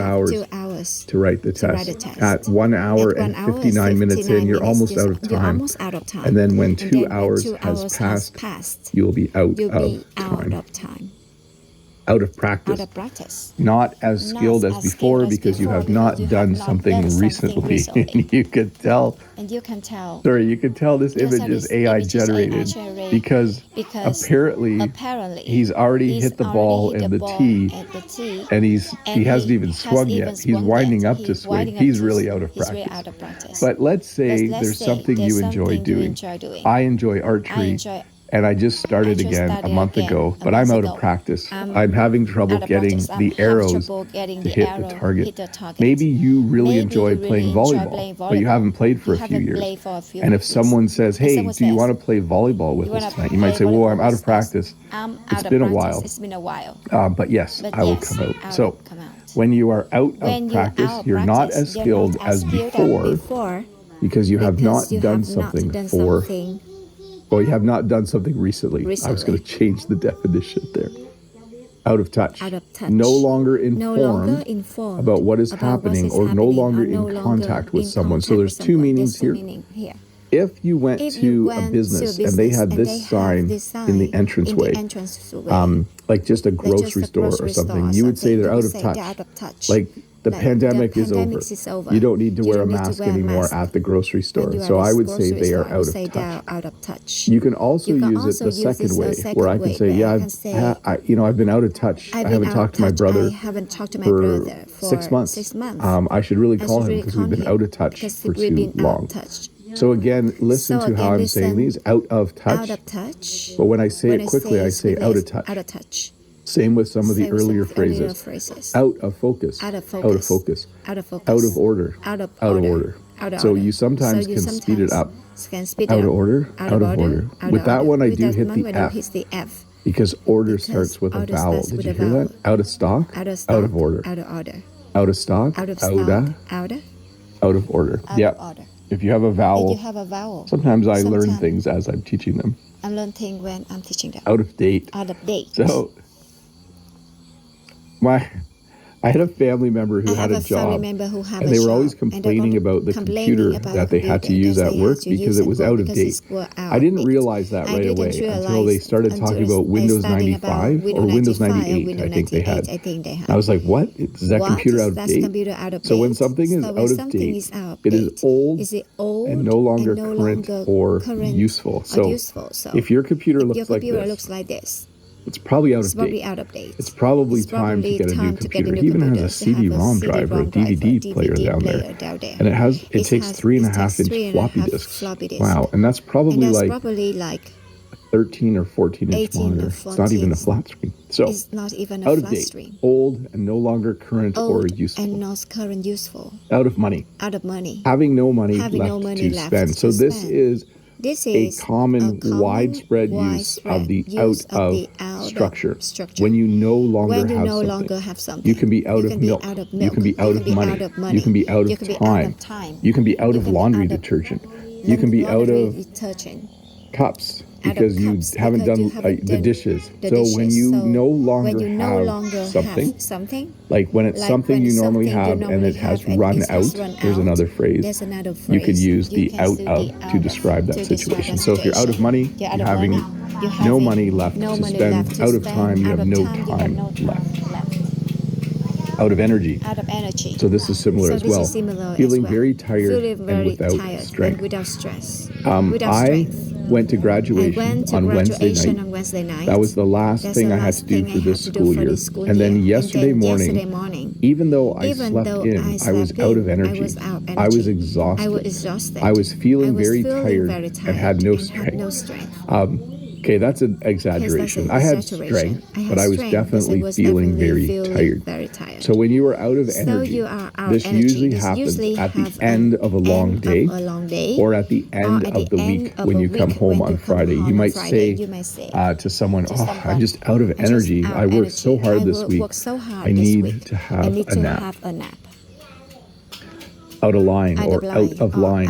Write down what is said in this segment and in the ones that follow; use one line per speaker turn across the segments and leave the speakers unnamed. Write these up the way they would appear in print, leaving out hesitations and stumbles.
hours to write the test. At 1 hour and 59 minutes in, you're almost out of time. And then when 2 hours has passed, you will be out of time. out of practice.
Out of practice.
Not as skilled as before because you have not done something recently. And you could tell.
And you can tell.
Sorry, you can tell this image is AI generated because apparently he's already hit the ball and the tee, and he hasn't even swung yet. He's winding up to swing. He's really out of practice. But let's say there's something you enjoy doing. I enjoy archery. And I just started again a month ago, but I'm out of practice. I'm having trouble getting the arrows to hit the target. Maybe you really enjoy playing volleyball, but you haven't played for a few years. And if someone says, hey, do you want to play volleyball with us tonight? You might say, well, I'm out of practice. It's been a while. But yes, I will come out. So when you are out of practice, you're not as skilled as before because you have not done something for... Well, you have not done something recently. I was going to change the definition there. Out of touch. No longer informed about what is happening or no longer in contact with someone. So there's two meanings here. If you went to a business and they had this sign in the entranceway, like just a grocery store or something, you would say they're out of touch. Like the pandemic is over. You don't need to wear a mask anymore at the grorocery store. So I would say they are out of touch. You can also use it the second way, where I can say, yeah, I've been out of touch. I haven't talked to my brother for 6 months. I should really call him because we've been out of touch for too long. So again, listen to how I'm saying these, out of touch. But when I say it quickly, I say out of touch. Same with some of the earlier phrases. Out of focus. Out of focus. Out of order. Out of order. So you sometimes can speed it up. Out of order. Out of order. With that one, I do hit the F. Because order starts with a vowel. Did you hear that? Out of stock. Out of order. Out of stock. Out of order. Yeah. If you have a vowel, sometimes I learn things as I'm teaching them.
I learn things when I'm teaching them.
Out of date. So I had a family member who had a job, and they were always complaining about the computer that they had to use at work because it was out of date. I didn't realize that right away until they started talking about Windows 95 or Windows 98, I think they had. I was like, what? Is that computer out of date? So when something is out of date, it is old and no longer current or useful. So if your computer looks like this, it's probably out of date. It's probably time to get a new computer. It even has a CD-ROM drive or a DVD player down there. And it takes 3.5-inch floppy disks. Wow, and that's probably like a 13 or 14-inch monitor. It's not even a flat screen. So out of date, old and no longer current or useful. Out of money. Having no money left to spend. So this is a common widespread use of the out of structure. When you no longer have something. You can be out of milk. You can be out of money. You can be out of time. You can be out of laundry detergent. You can be out of cups because you haven't done the dishes. So when you no longer have something, like when it's something you normally have and it has run out, there's another phrase. You could use the out of to describe that situation. So if you're out of money, you're having no money left to spend. Out of time, you have no time left. Out of energy. So this is similar as well. Feeling very tired and without strength. I went to graduation on Wednesday night. That was the last thing I had to do for this school year. And then yesterday morning, even though I slept in, I was out of energy. I was exhausted. I was feeling very tired and had no strength. Okay, that's an exaggeration. I had strength, but I was definitely feeling very tired. So when you are out of energy, this usually happens at the end of a long day or at the end of the week when you come home on Friday. You might say to someone, oh, I'm just out of energy. I worked so hard this week. I need to have a nap. Out of line or out of line.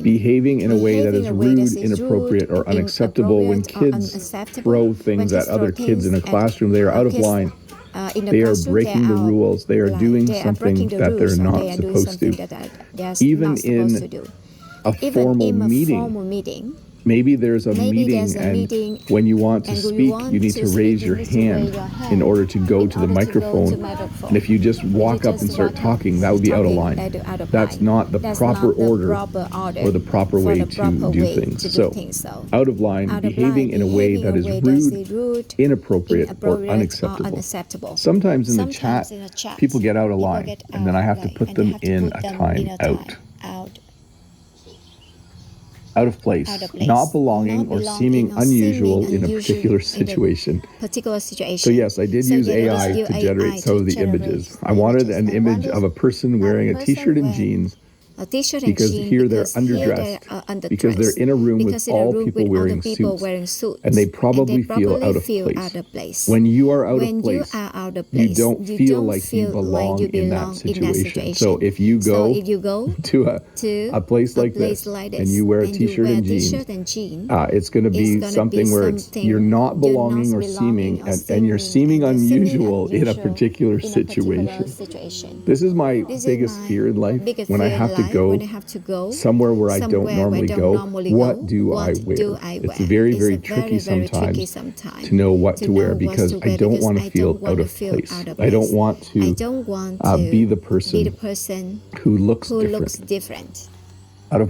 Behaving in a way that is rude, inappropriate, or unacceptable. When kids throw things at other kids in a classroom, they are out of line. They are breaking the rules. They are doing something that they're not supposed to. Even in a formal meeting, Maybe there's a meeting, and when you want to speak, you need to raise your hand in order to go to the microphone. And if you just walk up and start talking, that would be out of line. That's not the proper order or the proper way to do things. So, out of line, behaving in a way that is rude, inappropriate, or unacceptable. Sometimes in the chat, people get out of line, and then I have to put them in a time out. Out of place, not belonging, or seeming unusual in a particular situation. So yes, I did use AI to generate some of the images. I wanted an image of a person wearing a t-shirt and jeans, because here they're underdressed, because they're in a room with all people wearing suits, and they probably feel out of place. When you are out of place, you don't feel like you belong in that situation. So if you go to a place like this and you wear a t-shirt and jeans, it's going to be something where you're not belonging or seeming, and you're seeming unusual in a particular situation. This is my biggest fear in life, when I have to go somewhere where I don't normally go. What do I wear? It's very, very tricky sometimes to know what to wear, because I don't want to feel out of place. I don't want to be the person who looks different. Out of